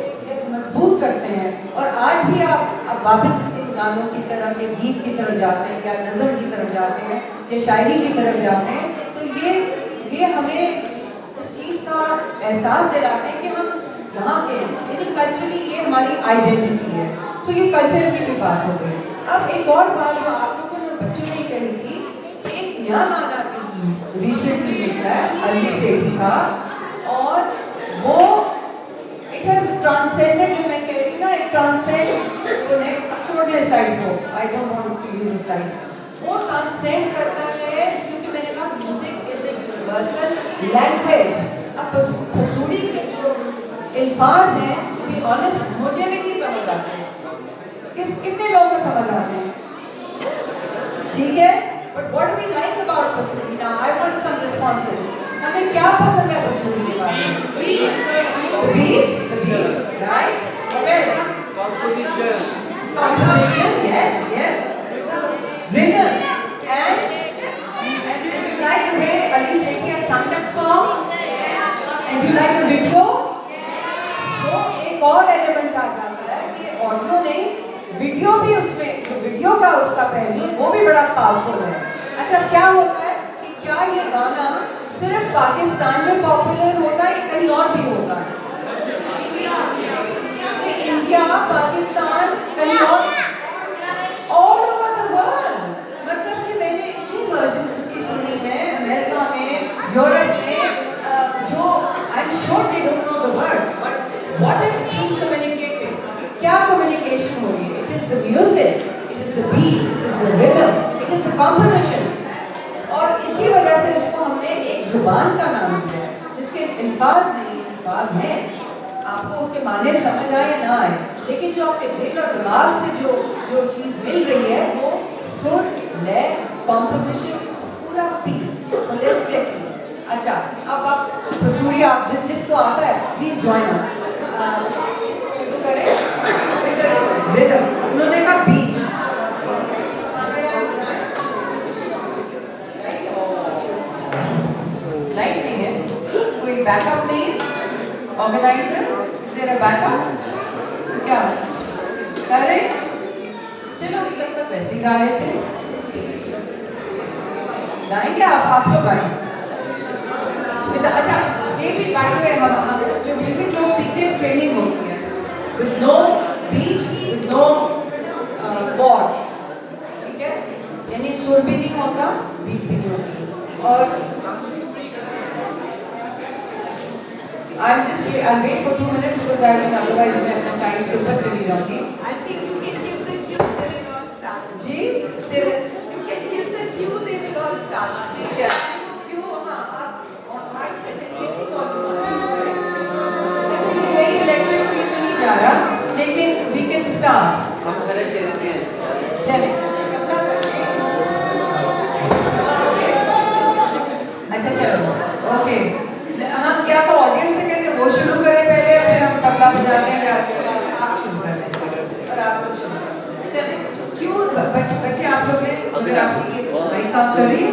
Speaker 2: एक मजबूत करते हैं। और आज भी आप वापस इन गानों की तरफ या गीत की तरफ जाते हैं या नज़म की तरफ जाते हैं या शायरी की तरफ जाते हैं तो ये हमें उस चीज़ का एहसास दिलाते हैं कि हम यहाँ के हैं, यानी कल्चरली ये हमारी आइडेंटिटी है। तो ये कल्चर की भी बात हो गई। अब एक और बात जो आप लोगों ने बच्चों ने कही थी, एक नया गाना रिसेंटली निकला है, अली सेठी का, और वो इट हैज ट्रांसेंडेड, जो मैं कह रही हूँ ना, इट ट्रांसेंड्स वो नेक्स्ट। छोड़ दे स्लाइड को, I don't want to use slides. वो ट्रांसेंड करता है क्योंकि मैंने कहा music is a universal language. अब पसूड़ी के जो अल्फाज हैं, टू बी ऑनेस्ट, मुझे भी नहीं समझ आते। कितने लोगों को समझ आते हैं? ठीक है, but what do we like about Pasoori? Now I want some responses. हमें क्या पसंद है पसूड़ी के बारे में? The beat, right? What else? Composition, yes. And you like the video? तो एक और एलिमेंट आ जाता है कि ऑडियो नहीं, वीडियो भी उसमें, जो वीडियो का उसका पहलू वो भी बड़ा पावरफुल है। अच्छा, क्या होता है कि क्या ये गाना सिर्फ पाकिस्तान में पॉपुलर होता है या कहीं और भी होता है? इंडिया, पाकिस्तान, कहीं और, ऑल ओवर द वर्ल्ड। मतलब कि मैंने इतनी वर्जन इसकी सुनी है अमेरिका में, यूरोप में, जो I am sure they don't know the words, but what is being communicated? क्या कम्युनिकेशन हो रही है? It is the music, it is the beat, it is the rhythm, it is the composition. और इसी वजह से इसको हमने एक जुबान का नाम दिया है, जिसके अल्फाज नहीं, अल्फाज हैं, आपको उसके माने समझ आए या ना आए, लेकिन जो आपके दिल और दिमाग से जो चीज़ मिल रही है वो सुर, लय, कंपोजिशन, पूरा पीस होलिस्टिक। अच्छा, अब आप सूर्य, आप जिसको आता है प्लीज ज्वाइन अस। शुरू करें रिदम, उन्होंने कहा बीट, लाइट नहीं है, कोई बैकअप नहीं है, organisers is there a backup? तो क्या कर रहे? चलो अभी तक वैसे ही गा रहे थे, गाएंगे आप लोग गाएं। अच्छा, ये भी बाय द वे हम जो म्यूजिक लोग सीखते हैं ट्रेनिंग होती है with no beat, with no chords, ठीक है? यानी सुर भी नहीं होता, बीट भी नहीं होती। और I'll wait for 2 minutes because I will otherwise मैं अपना टाइम से ऊपर चली जाऊंगी।
Speaker 6: I think you can give the cue, they will all start.
Speaker 2: जी, सिर
Speaker 6: You can give the cue, they will all start.
Speaker 2: क्यों? हाँ, आप on mic पे getting all the money. Actually वही इलेक्ट्रिक की तो नहीं जा रहा, लेकिन we can start.
Speaker 3: हम खड़े कैसे हैं?
Speaker 2: चले, कपड़ा करके। अच्छा चलो, ओके। हम क्या तो ऑडियंस से कहते हैं वो शुरू करें पहले, फिर हम तबला बजाते हैं, आप शुरू कर लें और आप लोग शुरू करें। चलिए, क्यों बच्चे आप लोग हैं, अगर आपकी माइक काम कर रही है,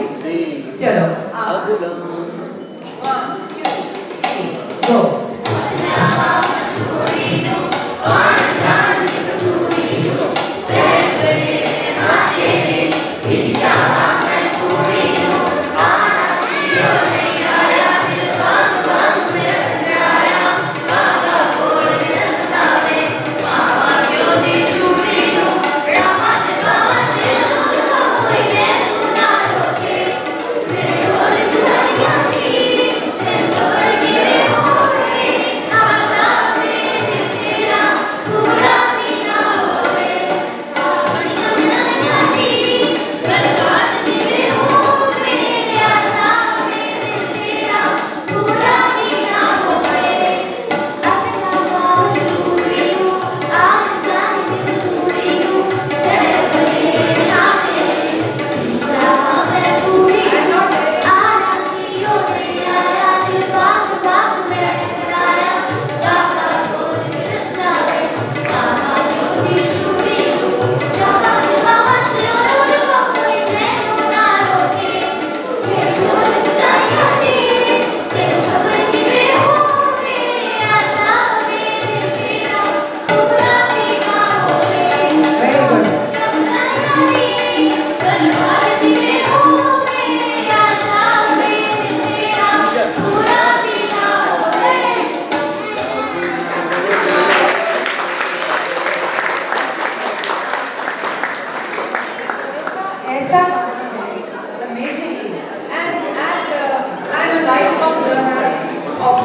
Speaker 2: चलो आप 1 2 3 गो।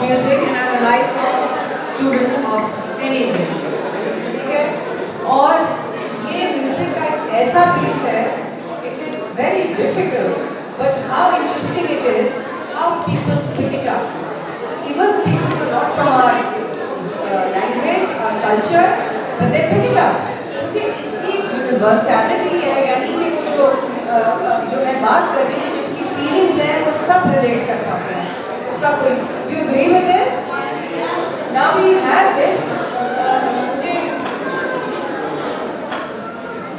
Speaker 2: music and I'm a lifelong student of anything. ठीक है? और ये म्यूजिक का एक ऐसा पीस है, it is very difficult, but how interesting it is how people pick it up. Even people who are not from our language, our culture, but they pick it up. क्योंकि इसकी universality है, यानी कि वो जो मैं बात कर रही हूँ, जिसकी फीलिंग्स हैं, वो सब रिलेट कर पाते हैं. उसका कोई, do you agree with this? Now we have this. मुझे,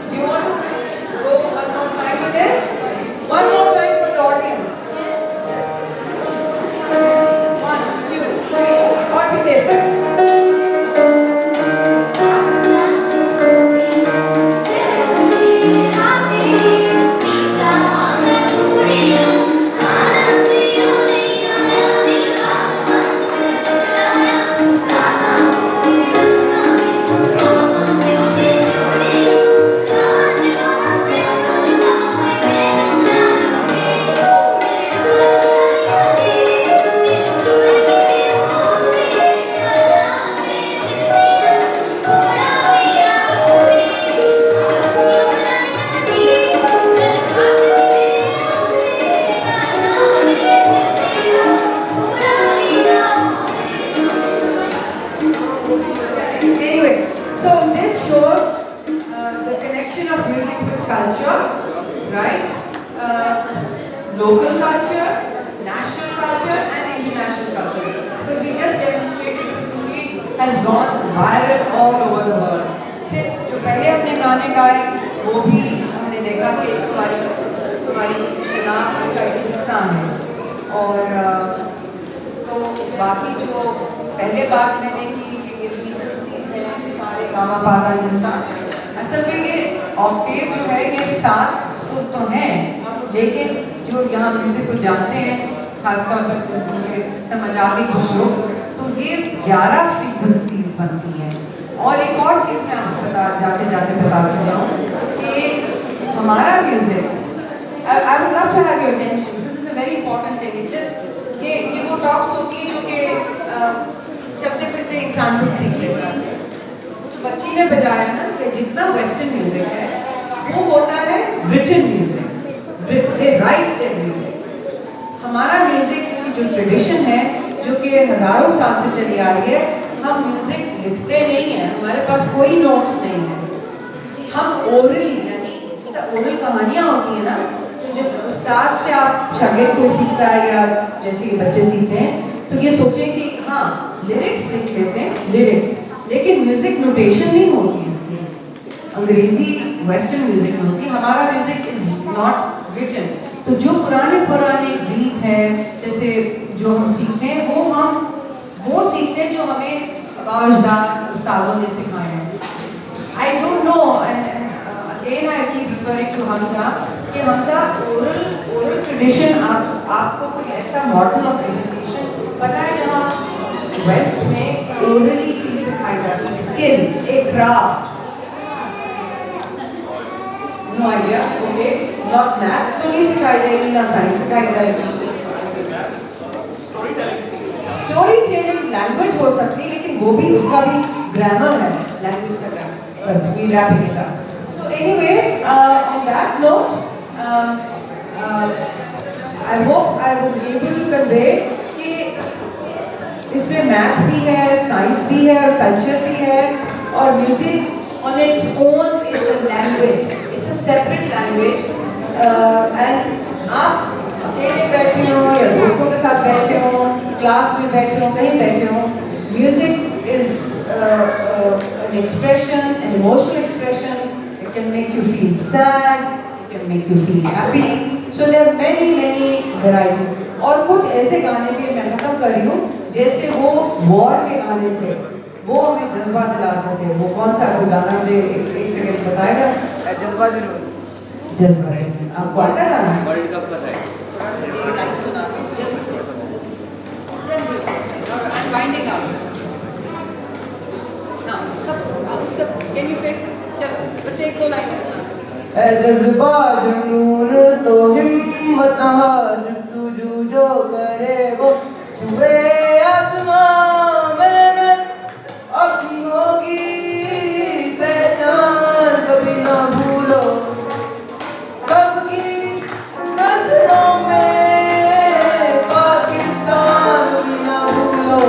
Speaker 2: do you want to go one more time with this? One more time for the audience. 1, 2. local culture, national culture and international culture. Because we just demonstrated Kasuri has gone viral all over the world. फिर जो पहले हमने गाने गाए वो भी हमने देखा कि तुम्हारी शनाख्त का एक हिस्सा है। और तो बाकी जो पहले बात मैंने की कि ये फ्रीक्वेंसीज हैं सारे गामा पादा निसा, असल में ये ऑक्टेव जो है ये 7 सुर तो हैं, लेकिन जो यहाँ म्यूजिक को जानते हैं खासतौर पर मुझे समझ आ गई कुछ लोग, तो ये 11 फ्रीक्वेंसीज बनती हैं। और एक और चीज़ मैं आपको जाते बताती जाऊँ कि हमारा music, I would love to have your attention because this is a very important thing. It's just ये वो टॉक्स होती है जो कि चलते फिरते इंसान कुछ सीख लेता है। जो बच्ची ने बजाया ना कि जितना वेस्टर्न म्यूजिक है वो होता है written music, they write their music. हमारा म्यूजिक की जो ट्रेडिशन है जो कि हजारों साल से चली आ रही है, हम म्यूजिक लिखते नहीं हैं, हमारे पास कोई नोट्स नहीं है, हम ओरली यानी जैसे ओरल कहानियाँ होती हैं ना, तो जब उस्ताद से आप शागिर्द कोई सीखता है या जैसे ये बच्चे सीखते हैं तो ये सोचें कि हाँ लिरिक्स लिख लेते हैं लिरिक्स, लेकिन म्यूजिक नोटेशन नहीं होती इसकी, अंग्रेजी वेस्टर्न म्यूजिक में होती, हमारा म्यूजिक इज नॉट रिटन। तो जो पुराने गीत हैं जैसे जो हम सीखते हैं वो सीखते हैं जो हमें अबाउजदार उस्तादों ने सिखाए हैं। I don't know, again I keep referring to Hamza कि हमजा ओरल ट्रेडिशन आपको कोई ऐसा मॉडल ऑफ एजुकेशन पता है जहाँ वेस्ट में ओरली चीज सिखाई जाती है, स्किल, एक craft? No idea, okay, not math तो नहीं सिखाई जाएगी, ना साइंस सिखाई जाएगी। स्टोरी टेलिंग लैंग्वेज हो सकती है, लेकिन वो भी उसका भी ग्रामर है, लैंग्वेज का ग्रामर, बस we wrapping it up. So anyway, on that note I hope I was able to convey कि इसमें मैथ भी है, साइंस भी है और कल्चर भी है, और music on its own is a language, it's a separate language. And आप अकेले बैठे हो या दोस्तों के साथ बैठे हो, क्लास में बैठे हो, कहीं बैठे हो, music is an expression, an emotional expression. It can make you feel sad, it can make you feel happy. So there are many varieties. और कुछ ऐसे गाने भी मैं खत्म कर रही हूँ जैसे वो वॉर के गाने थे, वो हमें जज्बा दिलाते थे। वो कौन सा गाना मुझे एक सेकंड बताएगा?
Speaker 3: जज्बा जरूर,
Speaker 2: जज्बा आपको आता है गाना?
Speaker 3: वर्ल्ड कप का है।
Speaker 2: थोड़ा सा एक लाइन सुना दो जल्दी से और अनवाइंडिंग अप। हाँ, सब कैन यू फेस? चलो बस 1-2 लाइनें सुना दो।
Speaker 7: ऐ जज्बा जुनून तो हिम्मत नहा, जस्तुजू जो करे वो छुए आसमां, मेहनत अपनी होगी पहचान, कभी ना भूलो कब की नजरों में पाकिस्तान, कभी ना भूलो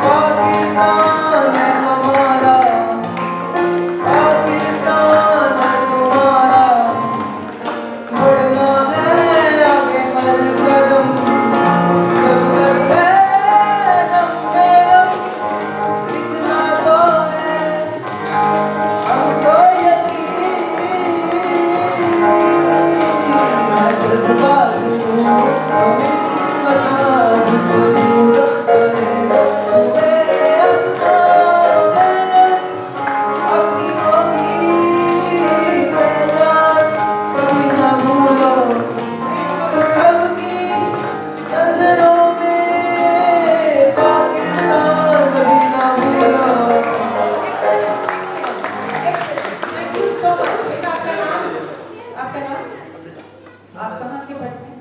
Speaker 7: पाकिस्तान है हमारा, पाकिस्तान है तुम्हारा, बढ़ना है आगे हर कदम, जब तक है दम में दम, इतना तो है हमको यकीन, है जज्बा जुनून तो हिम्मत ना, जस्तुजू जो करे छुए आसमां, मेहनत अपनी होगी पहचान, कभी ना भूलो कब की नजरों में पाकिस्तान, कभी ना भूलो।
Speaker 2: Thank you so much. बेटा आपका नाम? आपका नाम? आप कहाँ के पढ़ते हैं?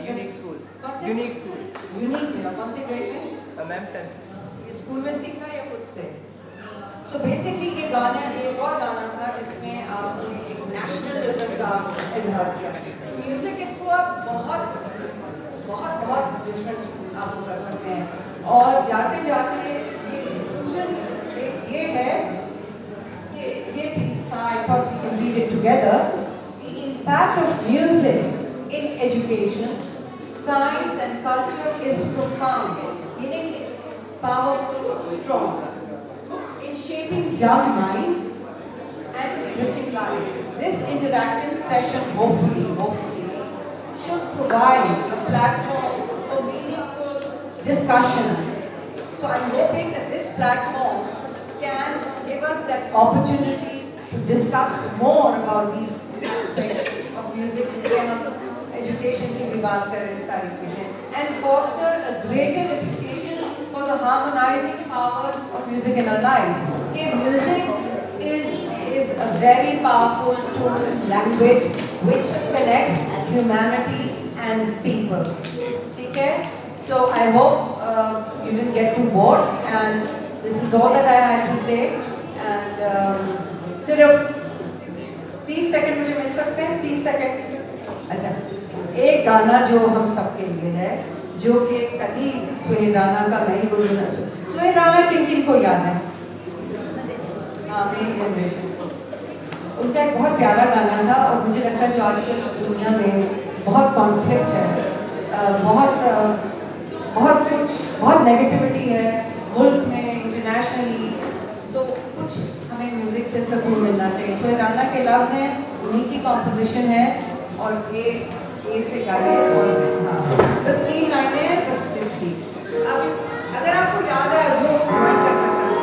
Speaker 3: यूनिक स्कूल,
Speaker 2: कौन से?
Speaker 3: यूनिक स्कूल,
Speaker 2: यूनिक में, और कौन से ग्रेड में?
Speaker 3: Ma'am 10th।
Speaker 2: ये स्कूल में सीखा या खुद से? सो बेसिकली ये गाना एक और गाना था जिसमें आपने एक नेशनलिज्म का इजहार किया। म्यूजिक के थ्रू आप बहुत डिफरेंट आप कर सकते हैं। और जाते जाते ये कंक्लूजन एक ये है कि ये पीस था, I thought we can read it together, the impact of music in education, science and culture is profound, meaning it's powerful, strong in shaping young minds and enriching lives. This interactive session, hopefully, should provide a platform for meaningful discussions. So I'm hoping that this platform can give us that opportunity to discuss more about these aspects of music, जिसमें हम education की भी बात करें सारी चीजें, and foster a greater appreciation for the harmonizing power of music in our lives. Okay, music is a very powerful tool, language which connects humanity and people. Okay, so I hope you didn't get too bored, and this is all that I had to say. And सिर्फ 30 second मुझे मिल सकते हैं? 30 second. अच्छा, एक गाना जो हम सबके लिए है, जो कि कभी सुहेल राणा का मैं ही गुनगुना. सुहेल राणा किन किन को याद है? हाँ, मेरी जनरेशन. उनका एक बहुत प्यारा गाना था, और मुझे लगता है जो आजकल दुनिया में बहुत कॉन्फ्लिक्ट है, बहुत नेगेटिविटी है मुल्क में, इंटरनेशनली, तो कुछ हमें म्यूजिक से सुकून मिलना चाहिए. सुहेल राणा के लफ्ज़ हैं, उन्हीं की कॉम्पोजिशन है, और ये से गाए. हाँ, बस 3 लाइनें हैं, बस लिखी. अब अगर आपको याद है जो ज्वाइन कर सकता है.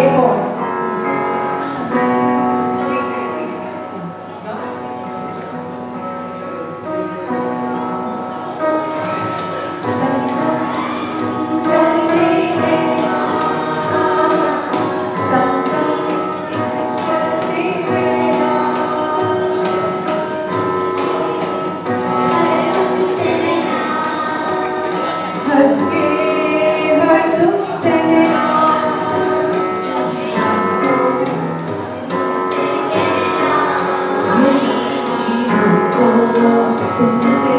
Speaker 2: एक और. एक सेकंड प्लीज. हंस के हर दुख सहना, तुमसे